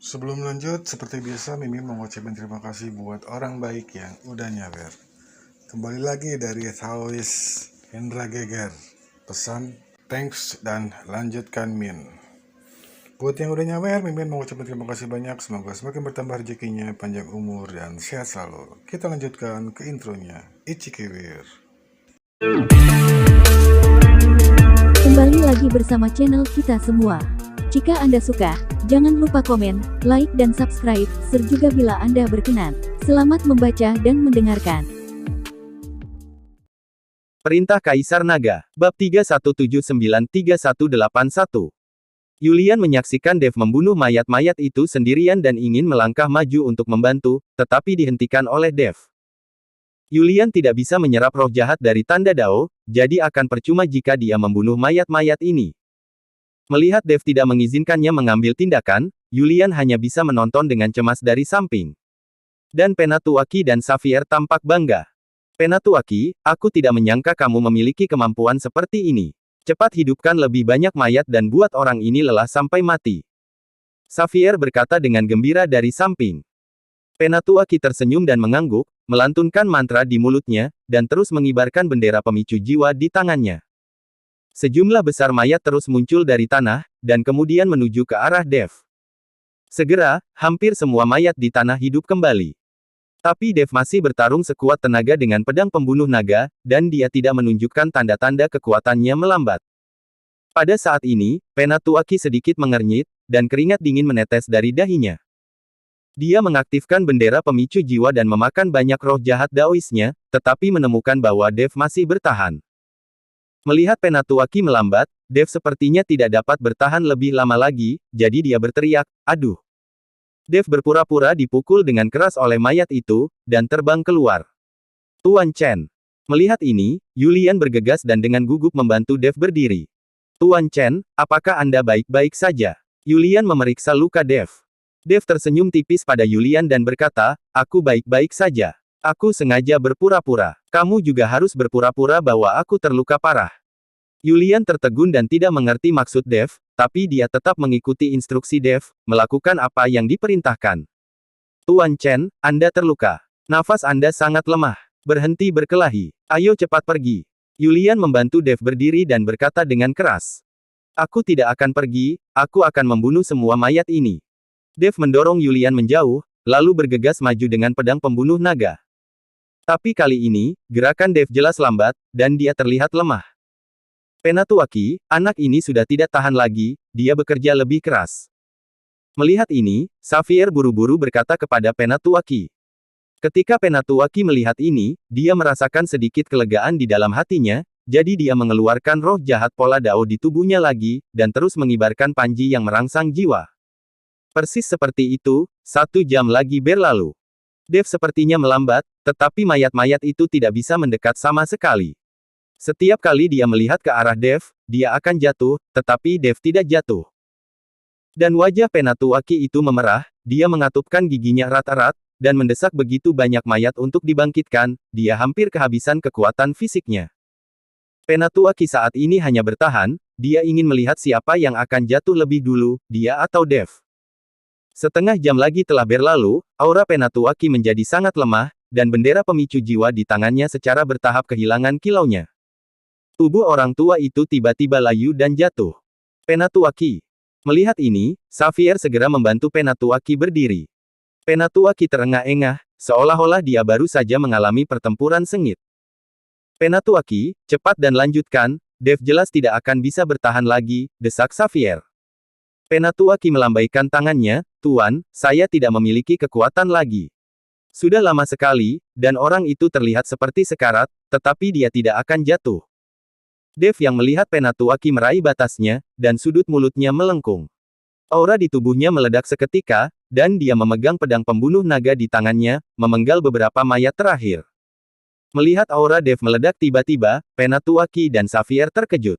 Sebelum lanjut, seperti biasa Mimin mau ngucapin terima kasih buat orang baik yang udah nyawer. Kembali lagi dari Taois Hendra Geger. Pesan, thanks dan lanjutkan Min. Buat yang udah nyawer, Mimin mau ngucapin terima kasih banyak. Semoga semakin bertambah rezekinya, panjang umur, dan sehat selalu. Kita lanjutkan ke intronya. Ichikewir. Kembali lagi bersama channel kita semua. Jika Anda suka, jangan lupa komen, like dan subscribe, juga bila Anda berkenan. Selamat membaca dan mendengarkan. Perintah Kaisar Naga, Bab 31793181. Yulian menyaksikan Dev membunuh mayat-mayat itu sendirian dan ingin melangkah maju untuk membantu, tetapi dihentikan oleh Dev. Yulian tidak bisa menyerap roh jahat dari tanda Dao, jadi akan percuma jika dia membunuh mayat-mayat ini. Melihat Dev tidak mengizinkannya mengambil tindakan, Yulian hanya bisa menonton dengan cemas dari samping. Dan Penatuaki dan Xavier tampak bangga. Penatuaki, aku tidak menyangka kamu memiliki kemampuan seperti ini. Cepat hidupkan lebih banyak mayat dan buat orang ini lelah sampai mati. Xavier berkata dengan gembira dari samping. Penatuaki tersenyum dan mengangguk, melantunkan mantra di mulutnya, dan terus mengibarkan bendera pemicu jiwa di tangannya. Sejumlah besar mayat terus muncul dari tanah, dan kemudian menuju ke arah Dev. Segera, hampir semua mayat di tanah hidup kembali. Tapi Dev masih bertarung sekuat tenaga dengan pedang pembunuh naga, dan dia tidak menunjukkan tanda-tanda kekuatannya melambat. Pada saat ini, Penatuaki sedikit mengernyit, dan keringat dingin menetes dari dahinya. Dia mengaktifkan bendera pemicu jiwa dan memakan banyak roh jahat Daoisnya, tetapi menemukan bahwa Dev masih bertahan. Melihat Penatuaki melambat, Dev sepertinya tidak dapat bertahan lebih lama lagi, jadi dia berteriak, "Aduh!" Dev berpura-pura dipukul dengan keras oleh mayat itu, dan terbang keluar. Tuan Chen. Melihat ini, Yulian bergegas dan dengan gugup membantu Dev berdiri. Tuan Chen, apakah Anda baik-baik saja? Yulian memeriksa luka Dev. Dev tersenyum tipis pada Yulian dan berkata, aku baik-baik saja. Aku sengaja berpura-pura. Kamu juga harus berpura-pura bahwa aku terluka parah. Yulian tertegun dan tidak mengerti maksud Dev, tapi dia tetap mengikuti instruksi Dev, melakukan apa yang diperintahkan. Tuan Chen, Anda terluka. Nafas Anda sangat lemah. Berhenti berkelahi. Ayo cepat pergi. Yulian membantu Dev berdiri dan berkata dengan keras. Aku tidak akan pergi, aku akan membunuh semua mayat ini. Dev mendorong Yulian menjauh, lalu bergegas maju dengan pedang pembunuh naga. Tapi kali ini, gerakan Dev jelas lambat, dan dia terlihat lemah. Penatuaki, anak ini sudah tidak tahan lagi, dia bekerja lebih keras. Melihat ini, Xavier buru-buru berkata kepada Penatuaki. Ketika Penatuaki melihat ini, dia merasakan sedikit kelegaan di dalam hatinya, jadi dia mengeluarkan roh jahat pola Dao di tubuhnya lagi, dan terus mengibarkan panji yang merangsang jiwa. Persis seperti itu, 1 jam lagi berlalu. Dev sepertinya melambat, tetapi mayat-mayat itu tidak bisa mendekat sama sekali. Setiap kali dia melihat ke arah Dev, dia akan jatuh, tetapi Dev tidak jatuh. Dan wajah Penatuaki itu memerah, dia mengatupkan giginya erat-erat, dan mendesak begitu banyak mayat untuk dibangkitkan, dia hampir kehabisan kekuatan fisiknya. Penatuaki saat ini hanya bertahan, dia ingin melihat siapa yang akan jatuh lebih dulu, dia atau Dev. Setengah jam lagi telah berlalu, aura Penatuaki menjadi sangat lemah, dan bendera pemicu jiwa di tangannya secara bertahap kehilangan kilaunya. Tubuh orang tua itu tiba-tiba layu dan jatuh. Penatuaki. Melihat ini, Xavier segera membantu Penatuaki berdiri. Penatuaki terengah-engah, seolah-olah dia baru saja mengalami pertempuran sengit. Penatuaki, cepat dan lanjutkan, Dev jelas tidak akan bisa bertahan lagi, desak Xavier. Penatuaki melambaikan tangannya, Tuan, saya tidak memiliki kekuatan lagi. Sudah lama sekali, dan orang itu terlihat seperti sekarat, tetapi dia tidak akan jatuh. Dev yang melihat Penatuaki meraih batasnya, dan sudut mulutnya melengkung. Aura di tubuhnya meledak seketika, dan dia memegang pedang pembunuh naga di tangannya, memenggal beberapa mayat terakhir. Melihat aura Dev meledak tiba-tiba, Penatuaki dan Xavier terkejut.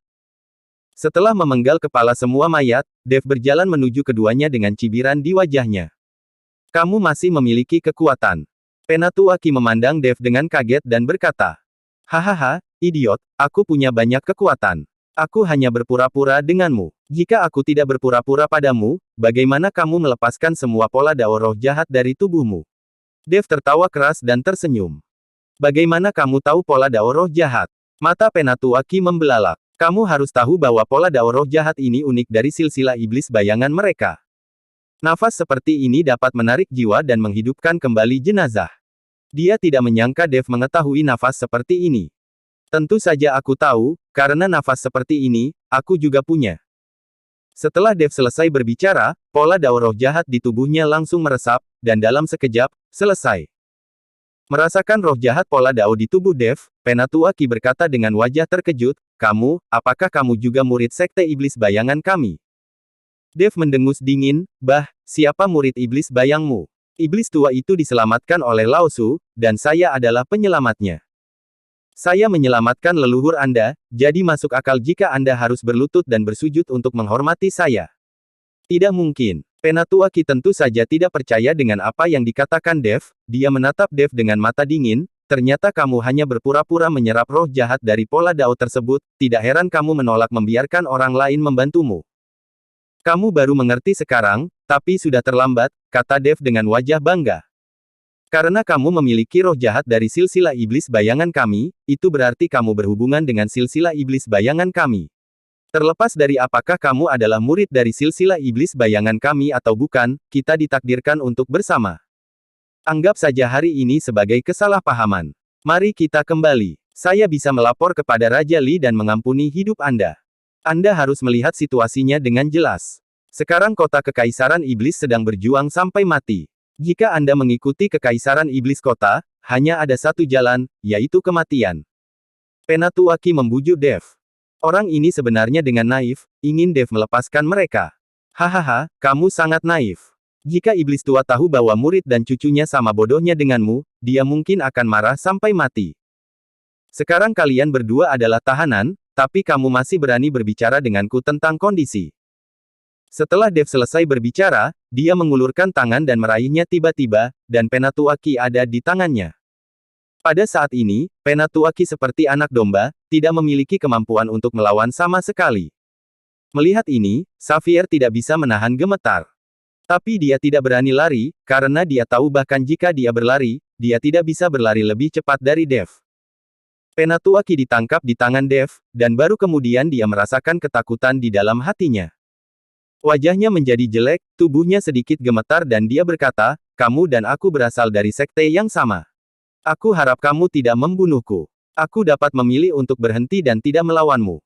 Setelah memenggal kepala semua mayat, Dev berjalan menuju keduanya dengan cibiran di wajahnya. Kamu masih memiliki kekuatan. Penatuaki memandang Dev dengan kaget dan berkata, hahaha, idiot, aku punya banyak kekuatan. Aku hanya berpura-pura denganmu. Jika aku tidak berpura-pura padamu, bagaimana kamu melepaskan semua pola dao roh jahat dari tubuhmu? Dev tertawa keras dan tersenyum. Bagaimana kamu tahu pola dao roh jahat? Mata Penatuaki membelalak. Kamu harus tahu bahwa pola dao roh jahat ini unik dari silsilah iblis bayangan mereka. Nafas seperti ini dapat menarik jiwa dan menghidupkan kembali jenazah. Dia tidak menyangka Dev mengetahui nafas seperti ini. Tentu saja aku tahu, karena nafas seperti ini, aku juga punya. Setelah Dev selesai berbicara, pola dao roh jahat di tubuhnya langsung meresap, dan dalam sekejap, selesai. Merasakan roh jahat pola dao di tubuh Dev, Penatuaki berkata dengan wajah terkejut, apakah kamu juga murid sekte iblis bayangan kami? Dev mendengus dingin, siapa murid iblis bayangmu? Iblis tua itu diselamatkan oleh Lao Su, dan saya adalah penyelamatnya. Saya menyelamatkan leluhur Anda, jadi masuk akal jika Anda harus berlutut dan bersujud untuk menghormati saya. Tidak mungkin. Penatuaki tentu saja tidak percaya dengan apa yang dikatakan Dev, dia menatap Dev dengan mata dingin, ternyata kamu hanya berpura-pura menyerap roh jahat dari pola dao tersebut, tidak heran kamu menolak membiarkan orang lain membantumu. Kamu baru mengerti sekarang, tapi sudah terlambat, kata Dev dengan wajah bangga. Karena kamu memiliki roh jahat dari silsilah iblis bayangan kami, itu berarti kamu berhubungan dengan silsilah iblis bayangan kami. Terlepas dari apakah kamu adalah murid dari silsilah iblis bayangan kami atau bukan, kita ditakdirkan untuk bersama. Anggap saja hari ini sebagai kesalahpahaman. Mari kita kembali. Saya bisa melapor kepada Raja Li dan mengampuni hidup Anda. Anda harus melihat situasinya dengan jelas. Sekarang kota Kekaisaran Iblis sedang berjuang sampai mati. Jika Anda mengikuti Kekaisaran Iblis Kota, hanya ada satu jalan, yaitu kematian. Penatuaki membujuk Dev. Orang ini sebenarnya dengan naif, ingin Dev melepaskan mereka. Hahaha, kamu sangat naif. Jika iblis tua tahu bahwa murid dan cucunya sama bodohnya denganmu, dia mungkin akan marah sampai mati. Sekarang kalian berdua adalah tahanan, tapi kamu masih berani berbicara denganku tentang kondisi. Setelah Dev selesai berbicara, dia mengulurkan tangan dan meraihnya tiba-tiba, dan Penatuaki ada di tangannya. Pada saat ini, Penatuaki seperti anak domba, tidak memiliki kemampuan untuk melawan sama sekali. Melihat ini, Xavier tidak bisa menahan gemetar. Tapi dia tidak berani lari, karena dia tahu bahkan jika dia berlari, dia tidak bisa berlari lebih cepat dari Dev. Penatuaki ditangkap di tangan Dev, dan baru kemudian dia merasakan ketakutan di dalam hatinya. Wajahnya menjadi jelek, tubuhnya sedikit gemetar dan dia berkata, kamu dan aku berasal dari sekte yang sama. Aku harap kamu tidak membunuhku. Aku dapat memilih untuk berhenti dan tidak melawanmu.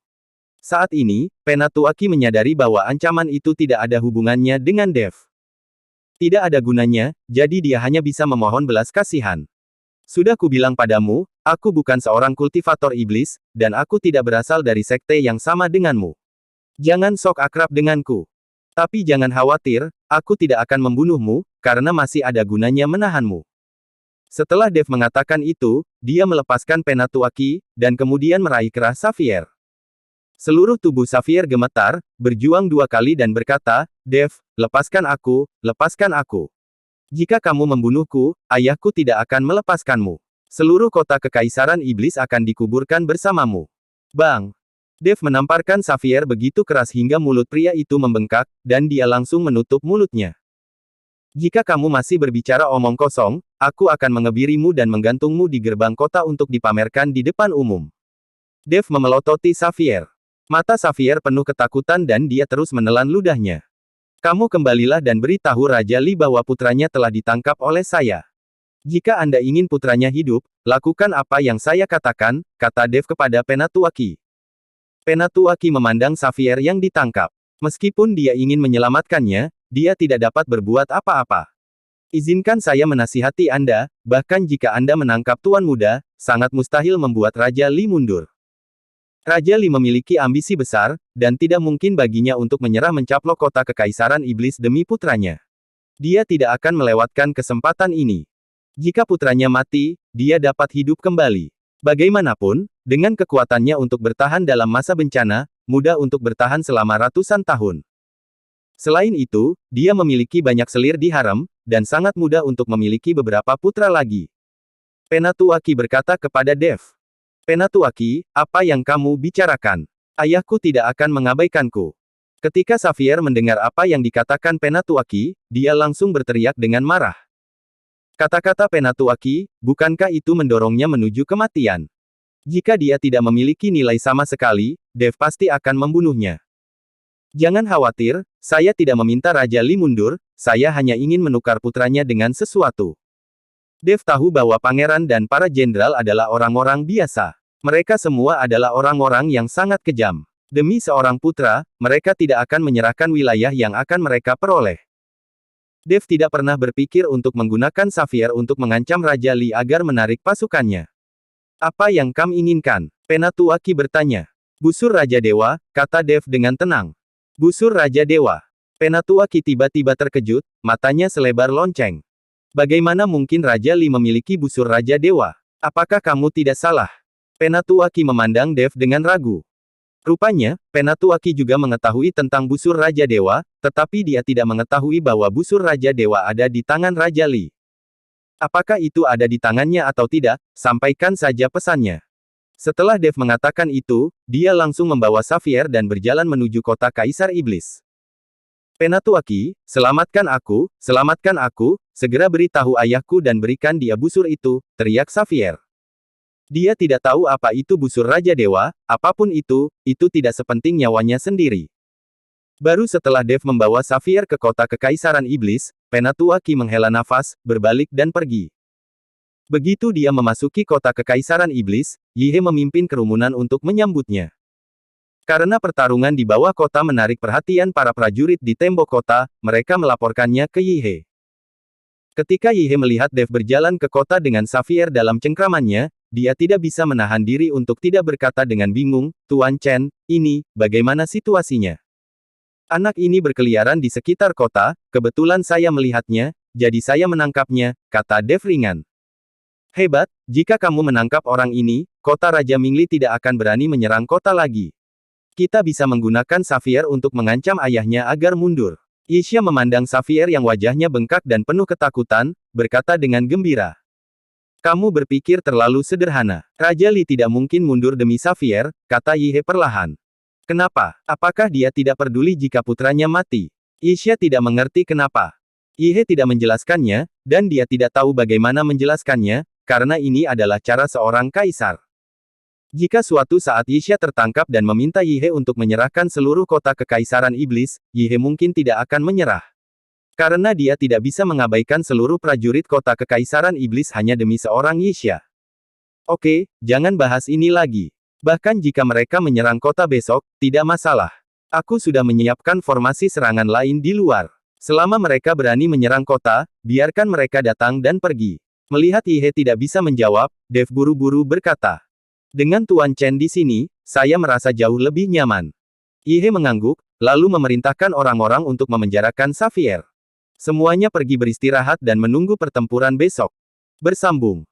Saat ini, Penatuaki menyadari bahwa ancaman itu tidak ada hubungannya dengan Dev. Tidak ada gunanya, jadi dia hanya bisa memohon belas kasihan. Sudah kubilang padamu, aku bukan seorang kultivator iblis, dan aku tidak berasal dari sekte yang sama denganmu. Jangan sok akrab denganku. Tapi jangan khawatir, aku tidak akan membunuhmu, karena masih ada gunanya menahanmu. Setelah Dev mengatakan itu, dia melepaskan Penatuaki, dan kemudian meraih kerah Xavier. Seluruh tubuh Xavier gemetar, berjuang dua kali dan berkata, Dev, lepaskan aku, lepaskan aku. Jika kamu membunuhku, ayahku tidak akan melepaskanmu. Seluruh kota Kekaisaran Iblis akan dikuburkan bersamamu. Bang! Dev menamparkan Xavier begitu keras hingga mulut pria itu membengkak, dan dia langsung menutup mulutnya. Jika kamu masih berbicara omong kosong, aku akan mengebirimu dan menggantungmu di gerbang kota untuk dipamerkan di depan umum. Dev memelototi Xavier. Mata Xavier penuh ketakutan dan dia terus menelan ludahnya. Kamu kembalilah dan beritahu Raja Li bahwa putranya telah ditangkap oleh saya. Jika Anda ingin putranya hidup, lakukan apa yang saya katakan, kata Dev kepada Penatuaki. Penatuaki memandang Xavier yang ditangkap. Meskipun dia ingin menyelamatkannya, dia tidak dapat berbuat apa-apa. Izinkan saya menasihati Anda, bahkan jika Anda menangkap Tuan Muda, sangat mustahil membuat Raja Li mundur. Raja Li memiliki ambisi besar, dan tidak mungkin baginya untuk menyerah mencaplok kota Kekaisaran Iblis demi putranya. Dia tidak akan melewatkan kesempatan ini. Jika putranya mati, dia dapat hidup kembali. Bagaimanapun, dengan kekuatannya untuk bertahan dalam masa bencana, mudah untuk bertahan selama ratusan tahun. Selain itu, dia memiliki banyak selir di harem, dan sangat mudah untuk memiliki beberapa putra lagi. Penatuaki berkata kepada Dev. Penatuaki, apa yang kamu bicarakan? Ayahku tidak akan mengabaikanku. Ketika Xavier mendengar apa yang dikatakan Penatuaki, dia langsung berteriak dengan marah. Kata-kata Penatuaki, bukankah itu mendorongnya menuju kematian? Jika dia tidak memiliki nilai sama sekali, Dev pasti akan membunuhnya. Jangan khawatir, saya tidak meminta Raja Li mundur, saya hanya ingin menukar putranya dengan sesuatu. Dev tahu bahwa pangeran dan para jenderal adalah orang-orang biasa. Mereka semua adalah orang-orang yang sangat kejam. Demi seorang putra, mereka tidak akan menyerahkan wilayah yang akan mereka peroleh. Dev tidak pernah berpikir untuk menggunakan Xavier untuk mengancam Raja Li agar menarik pasukannya. Apa yang kamu inginkan? Penatuaki bertanya. Busur Raja Dewa, kata Dev dengan tenang. Busur Raja Dewa. Penatuaki tiba-tiba terkejut, matanya selebar lonceng. Bagaimana mungkin Raja Li memiliki busur Raja Dewa? Apakah kamu tidak salah? Penatuaki memandang Dev dengan ragu. Rupanya, Penatuaki juga mengetahui tentang busur Raja Dewa, tetapi dia tidak mengetahui bahwa busur Raja Dewa ada di tangan Raja Li. Apakah itu ada di tangannya atau tidak, sampaikan saja pesannya. Setelah Dev mengatakan itu, dia langsung membawa Xavier dan berjalan menuju kota Kaisar Iblis. Penatuaki, selamatkan aku, segera beritahu ayahku dan berikan dia busur itu, teriak Xavier. Dia tidak tahu apa itu busur Raja Dewa, apapun itu tidak sepenting nyawanya sendiri. Baru setelah Dev membawa Xavier ke kota Kekaisaran Iblis, Penatuaki menghela nafas, berbalik dan pergi. Begitu dia memasuki kota Kekaisaran Iblis, Yihe memimpin kerumunan untuk menyambutnya. Karena pertarungan di bawah kota menarik perhatian para prajurit di tembok kota, mereka melaporkannya ke Yihe. Ketika Yihe melihat Dev berjalan ke kota dengan Xavier dalam cengkramannya, dia tidak bisa menahan diri untuk tidak berkata dengan bingung, Tuan Chen, ini, bagaimana situasinya? Anak ini berkeliaran di sekitar kota, kebetulan saya melihatnya, jadi saya menangkapnya, kata Dev ringan. Hebat, jika kamu menangkap orang ini, kota Raja Mingli tidak akan berani menyerang kota lagi. Kita bisa menggunakan Xavier untuk mengancam ayahnya agar mundur. Yixia memandang Xavier yang wajahnya bengkak dan penuh ketakutan, berkata dengan gembira. Kamu berpikir terlalu sederhana. Raja Li tidak mungkin mundur demi Xavier, kata Yihe perlahan. Kenapa? Apakah dia tidak peduli jika putranya mati? Yixia tidak mengerti kenapa. Yihe tidak menjelaskannya, dan dia tidak tahu bagaimana menjelaskannya, karena ini adalah cara seorang kaisar. Jika suatu saat Yixia tertangkap dan meminta Yihe untuk menyerahkan seluruh kota Kekaisaran Iblis, Yihe mungkin tidak akan menyerah. Karena dia tidak bisa mengabaikan seluruh prajurit kota Kekaisaran Iblis hanya demi seorang Yixia. Oke, jangan bahas ini lagi. Bahkan jika mereka menyerang kota besok, tidak masalah. Aku sudah menyiapkan formasi serangan lain di luar. Selama mereka berani menyerang kota, biarkan mereka datang dan pergi. Melihat Yihe tidak bisa menjawab, Dev buru-buru berkata. Dengan Tuan Chen di sini, saya merasa jauh lebih nyaman. Yihe mengangguk, lalu memerintahkan orang-orang untuk memenjarakan Xavier. Semuanya pergi beristirahat dan menunggu pertempuran besok. Bersambung.